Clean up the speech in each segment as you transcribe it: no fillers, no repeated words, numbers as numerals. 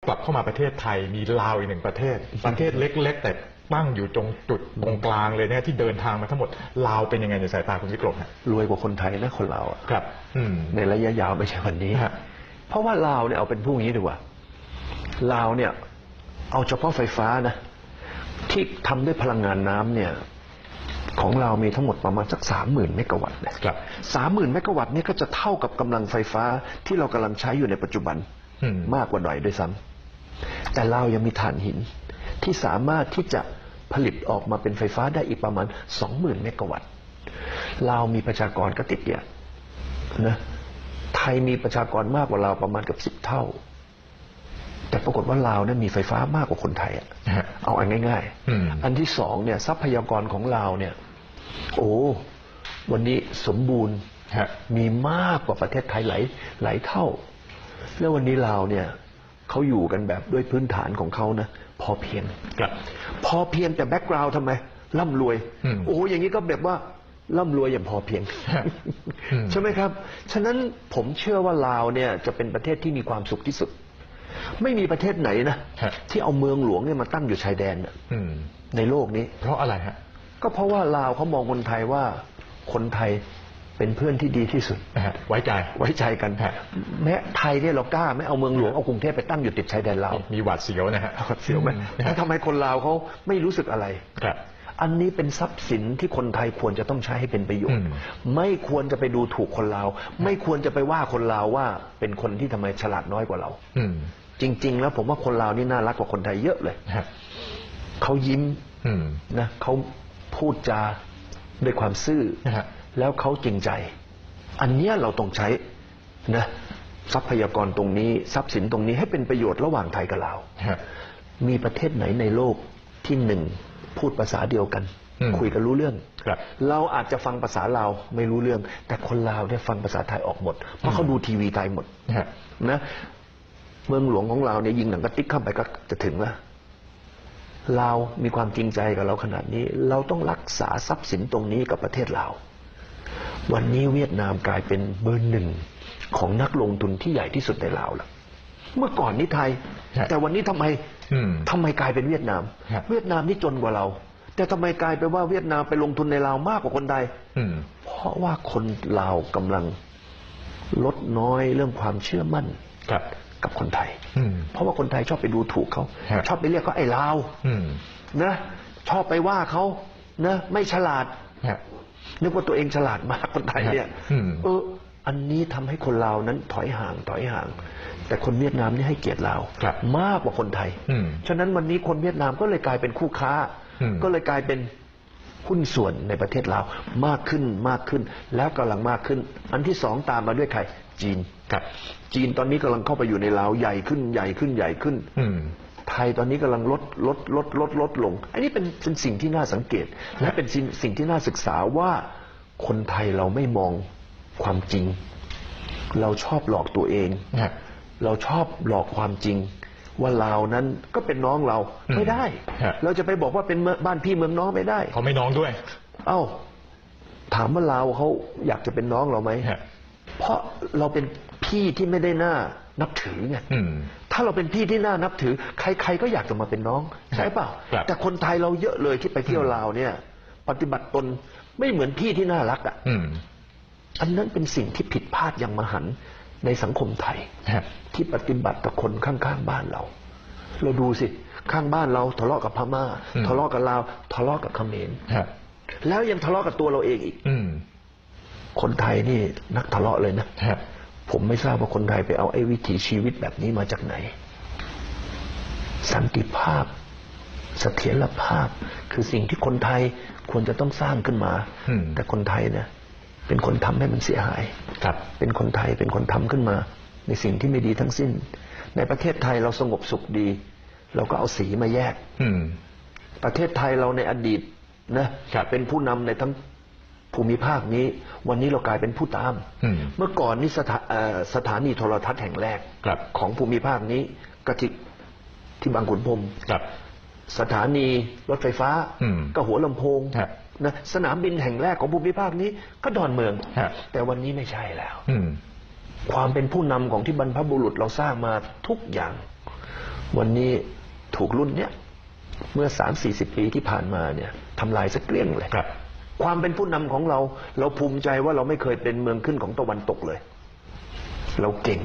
กลับเข้ามาประเทศไทยมีลาวอีกหนึ่งประเทศเล็กๆแต่ตั้งอยู่ตรงจุดตรงกลางเลยเนี่ยที่เดินทางมาทั้งหมดลาวเป็นยังไงในสายตาคุณวิกรมฮะรวยกว่าคนไทยนะคนลาวครับในระยะยาวไม่ใช่วันนี้เพราะว่าลาวเนี่ยเอาเป็นผู้นี้ดีกว่าลาวเนี่ยเอาเฉพาะไฟฟ้านะที่ทำด้วยพลังงานน้ำเนี่ยของเรามีทั้งหมดประมาณสัก 30,000 เมกะวัตต์นะครับ 30,000 เมกะวัตต์นี่ก็จะเท่ากับกำลังไฟฟ้าที่เรากำลังใช้อยู่ในปัจจุบันมากกว่าหน่อยด้วยซ้ำแต่เรายังมีถ่านหินที่สามารถที่จะผลิตออกมาเป็นไฟฟ้าได้อีกประมาณ 20,000 เมกะวัตต์เรามีประชากรก็ติดเนี่ยนะไทยมีประชากรมากกว่าเราประมาณเกือบ10 เท่าแต่ปรากฏว่าลาวเนี่ยมีไฟฟ้ามากกว่าคนไทยเอาง่ายๆอันที่สองเนี่ยทรัพยากรของลาวเนี่ยโอ้วันนี้สมบูรณ์มีมากกว่าประเทศไทยหลายเท่าแล้ววันนี้ลาวเนี่ยเขาอยู่กันแบบด้วยพื้นฐานของเขานะพอเพียงพอเพียงแต่แบ็กกราวด์ทำไมร่ำรวยโอ้อย่างนี้ก็แบบว่าร่ำรวยอย่างพอเพียงใช่ไหมครับฉะนั้นผมเชื่อว่าลาวเนี่ยจะเป็นประเทศที่มีความสุขที่สุดไม่มีประเทศไหนนะที่เอาเมืองหลวงเนี่ยมาตั้งอยู่ชายแดนในโลกนี้เพราะอะไรฮะก็เพราะว่าลาวเขามองคนไทยว่าคนไทยเป็นเพื่อนที่ดีที่สุดไว้ใจกันแม้ไทยเนี่ยเรากล้าไม่เอาเมืองหลวงเอากรุงเทพไปตั้งอยู่ติดชายแดนลาวมีหวาดเสียวนะฮะเสียวไหมแล้วทำไมคนลาวเขาไม่รู้สึกอะไรอันนี้เป็นทรัพย์สินที่คนไทยควรจะต้องใช้ให้เป็นประโยชน์ไม่ควรจะไปดูถูกคนลาวไม่ควรจะไปว่าคนลาวว่าเป็นคนที่ทำไมฉลาดน้อยกว่าเราจริงๆแล้วผมว่าคนลาวนี่น่ารักกว่าคนไทยเยอะเลยเขายิ้มนะเขาพูดจาด้วยความซื่อแล้วเขาจริงใจอันนี้เราต้องใช้นะทรัพยากรตรงนี้ทรัพย์สินตรงนี้ให้เป็นประโยชน์ระหว่างไทยกับลาวมีประเทศไหนในโลกที่หนึ่งพูดภาษาเดียวกันคุยกันรู้เรื่องเราอาจจะฟังภาษาลาวไม่รู้เรื่องแต่คนลาวเนี่ยฟังภาษาไทยออกหมดเพราะเขาดูทีวีไทยหมดนะเมืองหลวงของเราเนี่ยยิงหนังกระติกเข้าไปก็จะถึงแล้วเรามีความจริงใจกับเราขนาดนี้เราต้องรักษาทรัพย์สินตรงนี้กับประเทศลาววันนี้เวียดนามกลายเป็นเบอร์หนึ่งของนักลงทุนที่ใหญ่ที่สุดในลาวแล้วเมื่อก่อนนี้ไทยแต่วันนี้ทำไมกลายเป็นเวียดนามนี่จนกว่าเราแต่ทำไมกลายเป็นว่าเวียดนามไปลงทุนในลาวมากกว่าคนไทยเพราะว่าคนลาวกำลังลดน้อยเรื่องความเชื่อมั่นกับคนไทยเพราะว่าคนไทยชอบไปดูถูกเขาชอบไปเรียกเขาไอ้ลาวนะชอบไปว่าเขานะไม่ฉลาดนึกว่าตัวเองฉลาดมากคนไทยเนี่ยอันนี้ทำให้คนลาวนั้นถอยห่างแต่คนเวียดนามนี่ให้เกียรติลาวมากกว่าคนไทยฉะนั้นวันนี้คนเวียดนามก็เลยกลายเป็นคู่ค้าก็เลยกลายเป็นหุ้นส่วนในประเทศลาวมากขึ้นแล้วกำลังมากขึ้นอันที่สองตามมาด้วยใครจีนตอนนี้กำลังเข้าไปอยู่ในลาวใหญ่ขึ้นไทยตอนนี้กำลังลดลงอันนี้เป็นสิ่งที่น่าสังเกตและเป็นสิ่งที่น่าศึกษาว่าคนไทยเราไม่มองความจริงเราชอบหลอกตัวเองเราชอบหลอกความจริงว่าลาวนั้นก็เป็นน้องเราไม่ได้เราจะไปบอกว่าเป็นบ้านพี่เมืองน้องไม่ได้เขาไม่น้องด้วยเอ้าถามว่าลาวเขาอยากจะเป็นน้องเราไหมเพราะเราเป็นพี่ที่ไม่ได้น่านับถือไงถ้าเราเป็นพี่ที่น่านับถือใครๆก็อยากจะมาเป็นน้องใช่เปล่าแต่คนไทยเราเยอะเลยที่ไปเที่ยวลาวเนี่ยปฏิบัติตนไม่เหมือนพี่ที่น่ารักอ่ะอันนั้นเป็นสิ่งที่ผิดพลาดอย่างมหันต์ในสังคมไทยที่ปฏิบัติกับคนข้างๆบ้านเราดูสิข้างบ้านเราทะเลาะกับพม่าทะเลาะกับลาวทะเลาะกับเขมรแล้วยังทะเลาะกับตัวเราเองอีกคนไทยนี่นักทะเลาะเลยนะผมไม่ทราบว่าคนไทยไปเอาไอ้วิถีชีวิตแบบนี้มาจากไหนสันติภาพเสถียรภาพคือสิ่งที่คนไทยควรจะต้องสร้างขึ้นมาแต่คนไทยเนี่ยเป็นคนทำให้มันเสียหายเป็นคนไทยเป็นคนทำขึ้นมาในสิ่งที่ไม่ดีทั้งสิ้นในประเทศไทยเราสงบสุขดีเราก็เอาสีมาแยกประเทศไทยเราในอดีตนะเป็นผู้นำในทั้งภูมิภาคนี้วันนี้เรากลายเป็นผู้ตามเมื่อก่อนนี่สถานีโทรทัศน์แห่งแรกของภูมิภาคนี้ก็ที่บางขุนพรหมสถานีรถไฟฟ้าก็หัวลำโพงนะสนามบินแห่งแรกของภูมิภาคนี้ก็ดอนเมืองแต่วันนี้ไม่ใช่แล้วความเป็นผู้นำของที่บรรพบุรุษเราสร้างมาทุกอย่าง วันนี้ถูกรุ่นเนี้ยเมื่อ30-40 ปีที่ผ่านมาเนี่ยทำลายสักเกลี้ยงเลย ครับ ความเป็นผู้นำของเราภูมิใจว่าเราไม่เคยเป็นเมืองขึ้นของตะวันตกเลย เราเก่ง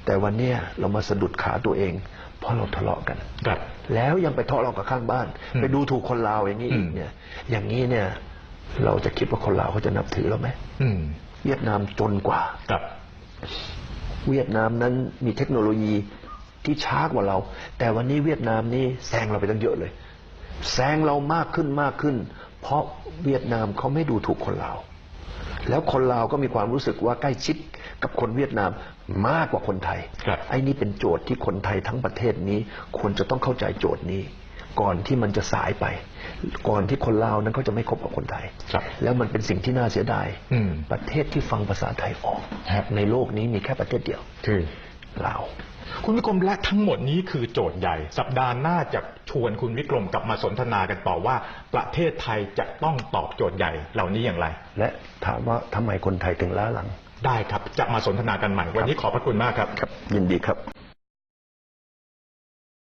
แต่วันเนี้ยเรามาสะดุดขาตัวเอง เพราะเราทะเลาะกัน ครับ แล้วยังไปทะเลาะกับข้างบ้าน ไปดูถูกคนลาวอย่างนี้อีกเนี่ย อย่างนี้เนี่ย เราจะคิดว่าคนลาวเขาจะนับถือเราไหม เวียดนามจนกว่า ครับ เวียดนามนั้นมีเทคโนโลยีที่ช้ากว่าเรา แต่วันนี้เวียดนามนี่แซงเราไปตั้งเยอะเลย แซงเรามากขึ้น เพราะเวียดนามเขาไม่ดูถูกคนลาว แล้วคนลาวก็มีความรู้สึกว่าใกล้ชิดกับคนเวียดนามมากกว่าคนไทย ครับ ไอ้นี่เป็นโจทย์ที่คนไทยทั้งประเทศนี้ควรจะต้องเข้าใจโจทย์นี้ ก่อนที่มันจะสายไป ก่อนที่คนลาวนั้นเขาจะไม่คบกับคนไทย ครับ แล้วมันเป็นสิ่งที่น่าเสียดาย ประเทศที่ฟังภาษาไทยออก ครับ ในโลกนี้มีแค่ประเทศเดียว คือ ลาว คุณวิกรมและทั้งหมดนี้คือโจทย์ใหญ่ สัปดาห์หน้าจะชวนคุณวิกรมกลับมาสนทนากันต่อว่า ประเทศไทยจะต้องตอบโจทย์ใหญ่เหล่านี้อย่างไร และถามว่าทำไมคนไทยถึงล้าหลัง ได้ครับจะมาสนทนากันใหม่ วันนี้ขอบพระคุณมากครับ ยินดีครับ